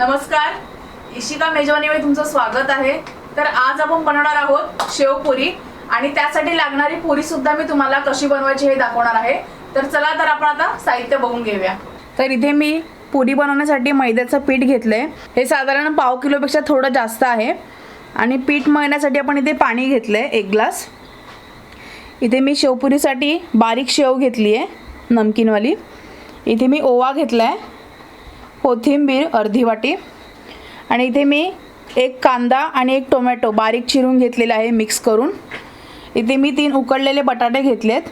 नमस्कार, इशिका मेजवानीमध्ये तुमचं स्वागत आहे। तर आज आपण बनवणार आहोत शेव पुरी आणि त्यासाठी लागणारी पुरी सुद्धा मी तुम्हाला कशी बनवायची हे दाखवणार आहे। तर चला तर आपण आता साहित्य बघून घेऊया। तर इथे मी पुरी बनवण्यासाठी मैद्याचं पीठ घेतलंय। हे साधारण पाव किलोपेक्षा थोडं जास्त आहे आणि पीठ मळण्यासाठी आपण इथे पाणी घेतलंय 1 ग्लास। इथे मी शेवपुरीसाठी बारीक शेव घेतली आहे नमकीनवाली। इथे मी ओवा घेतलाय, कोथिंबीर अर्धी वाटी आणि इथे मी 1 कांदा आणि 1 टोमॅटो बारीक चिरून घेतलेला आहे मिक्स करून। इथे मी 3 उकडलेले बटाटे घेतलेत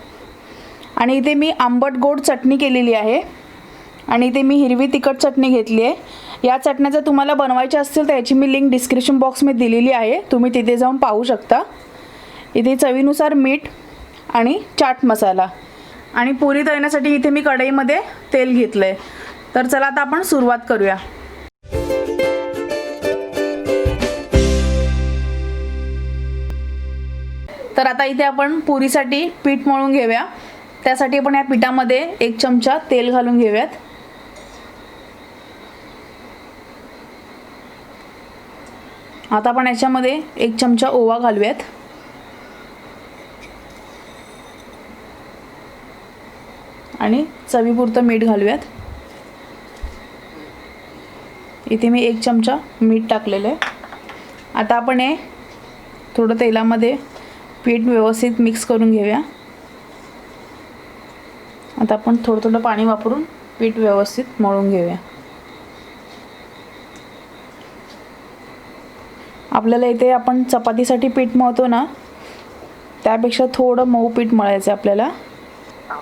आणि इथे मी आंबट गोड चटणी केलेली आहे आणि इथे मी हिरवी तिखट चटणी घेतली आहे। या चटण्याचं तुम्हाला बनवायचे असतील तर याची मी लिंक डिस्क्रिप्शन बॉक्समध्ये दिलेली आहे, तुम्ही तिथे जाऊन पाहू शकता। इथे चवीनुसार मीठ आणि चाट मसाला आणि पुरी तळण्यासाठी इथे मी कढईमध्ये तेल घेतलंय। तर चला आता आपण सुरुवात करूया। तर आता इथे आपण पुरीसाठी पीठ मळून घेऊया। त्यासाठी आपण या पिठामध्ये 1 चमचा तेल घालून घेऊयात। आता आपण याच्यामध्ये 1 चमचा ओवा घालूयात आणि चवीपुरतं मीठ घालूयात। इथे मी 1 चमचा मीठ टाकलेलं आहे। आता आपण हे थोडं तेलामध्ये पीठ व्यवस्थित मिक्स करून घेऊया। आता आपण थोडं थोडं पाणी वापरून पीठ व्यवस्थित मळून घेऊया। आपल्याला इथे आपण चपातीसाठी पीठ मळतो ना, त्यापेक्षा थोडं मऊ पीठ मळायचं आपल्याला।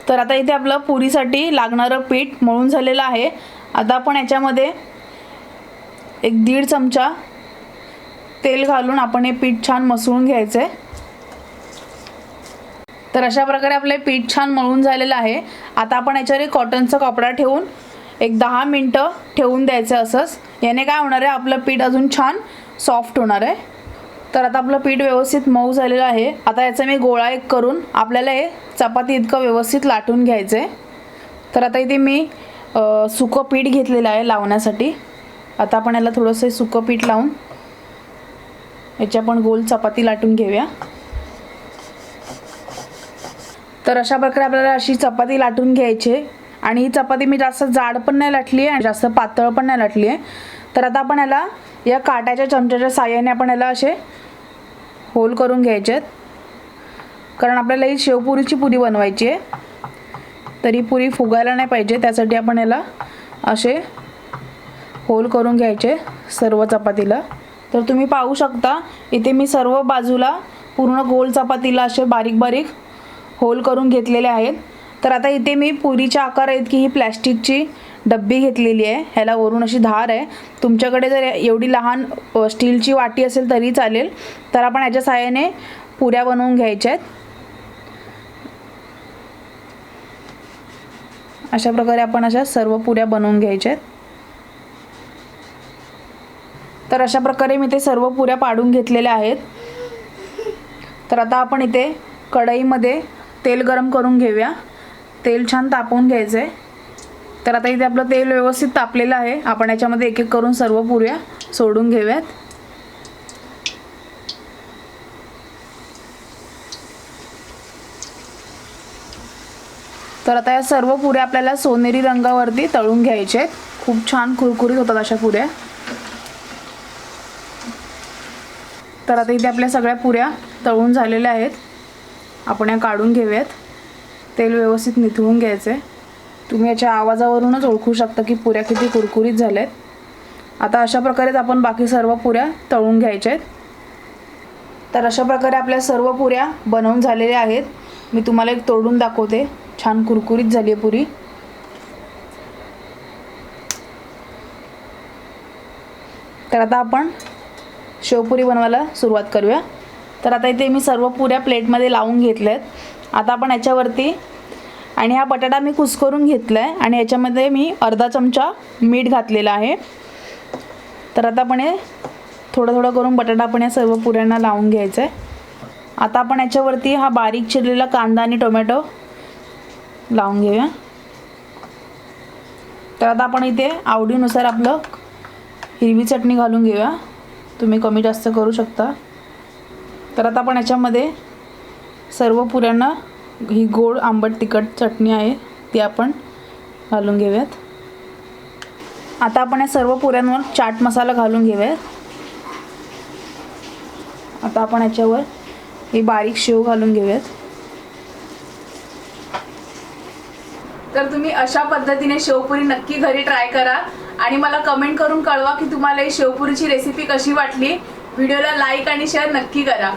तर आता इथे आपलं पुरीसाठी लागणारं पीठ मळून झालेलं आहे। आता आपण याच्यामध्ये 1-1.5 चमचा तेल घालून आपण हे पीठ छान मसळून घ्यायचं आहे। तर अशा प्रकारे आपले पीठ छान मळून झालेलं आहे। आता आपण याच्यावर कॉटनचा कपडा ठेवून 10 मिनिटं ठेवून द्यायचं असंच। याने काय होणार आहे, आपलं पीठ अजून छान सॉफ्ट होणार आहे। तर आता आपलं पीठ व्यवस्थित मऊ झालेलं आहे। आता याचा मी गोळा एक करून आपल्याला हे चपाती इतकं व्यवस्थित लाटून घ्यायचं आहे। तर आता इथे मी सुकं पीठ घेतलेलं आहे लावण्यासाठी। आता आपण याला थोडंसं सुकं पीठ लावून याची आपण गोल चपाती लाटून घेऊया। तर अशा प्रकारे आपल्याला अशी चपाती लाटून घ्यायची आहे आणि ही चपाती मी जास्त जाड पण नाही लाटली आहे आणि जास्त पातळ पण नाही लाटली आहे। तर आता आपण याला या काट्याच्या चमच्याच्या साहाय्याने आपण याला असे होल करून घ्यायचे आहेत, कारण आपल्याला ही शेवपुरीची पुरी बनवायची आहे। तरी पुरी फुगायला नाही पाहिजे, त्यासाठी आपण याला असे होल करून घ्यायचे सर्व चपातीला। तर तुम्ही पाहू शकता इथे मी सर्व बाजूला पूर्ण गोल चपातीला असे बारीक बारीक होल करून घेतलेले आहेत। तर आता इथे मी पुरीच्या आकार इतकी ही प्लॅस्टिकची डब्बी घेतलेली आहे। ह्याला वरून अशी धार आहे। तुमच्याकडे जर एवढी लहान स्टीलची वाटी असेल तरी चालेल। तर आपण याच्या साहाय्याने पुऱ्या बनवून घ्यायच्या आहेत। अशा प्रकारे आपण अशा सर्व पुऱ्या बनवून घ्यायच्या आहेत। तर अशा प्रकारे मी ते सर्व पुऱ्या पाडून घेतलेल्या आहेत। तर आता आपण इथे कढईमध्ये तेल गरम करून घेऊया। तेल छान तापवून घ्यायचं आहे। तर आता इथे आपलं तेल व्यवस्थित तापलेलं आहे। आपण याच्यामध्ये एक एक करून सर्व पुऱ्या सोडून घेऊयात। तर आता या सर्व पुऱ्या आपल्याला सोनेरी रंगावरती तळून घ्यायच्या आहेत। खूप छान कुरकुरीत होतात अशा पुऱ्या। तर आता इथे आपल्या सगळ्या पुऱ्या तळून झालेल्या आहेत। आपण या काढून घेऊयात। तेल व्यवस्थित निथळून घ्यायचं आहे। तुम्ही याच्या आवाजावरूनच ओळखू शकता की पुऱ्या किती कुरकुरीत झाल्यात। आता अशा प्रकारेच आपण बाकी सर्व पुऱ्या तळून घ्यायच्या आहेत। तर अशा प्रकारे आपल्या सर्व पुऱ्या बनवून झालेल्या आहेत। मी तुम्हाला एक तोडून दाखवते। छान कुरकुरीत झाली आहे पुरी। तर आता आपण शेवपुरी बनवायला सुरुवात करूया। तर आता इथे मी सर्व पुऱ्या प्लेटमध्ये लावून घेतल्यात। आता आपण याच्यावरती आणि हा बटाटा मी कुस्करून घेतलाय आणि याच्यामध्ये मी अर्धा चमचा मीठ घातलेला आहे। तर आता आपण हे थोडं थोडं करून बटाटा आपण या सर्व पुऱ्यांना लावून घ्यायचं आहे। आता आपण याच्यावरती हा बारीक चिरलेला कांदा आणि टोमॅटो लावून घेऊया। तर आता आपण इथे आवडीनुसार आपलं हिरवी चटणी घालून घेऊया, तुम्ही कमी जास्त करू शकता। तर आता आपण याच्यामध्ये सर्व पुऱ्यांना ही गोड आंबट तिखट चटणी आहे ती आपण घालून घेऊयात। आता आपण या सर्व पुऱ्यांवर चाट मसाला घालून घेऊयात। आता आपण याच्यावर ही बारीक शेव घालून घेऊयात। तर तुम्ही अशा पद्धतीने शेवपुरी नक्की घरी ट्राय करा आणि मला कमेंट करून कळवा की तुम्हाला ही शेवपुरीची रेसिपी कशी वाटली। व्हिडिओला लाईक आणि शेअर नक्की करा।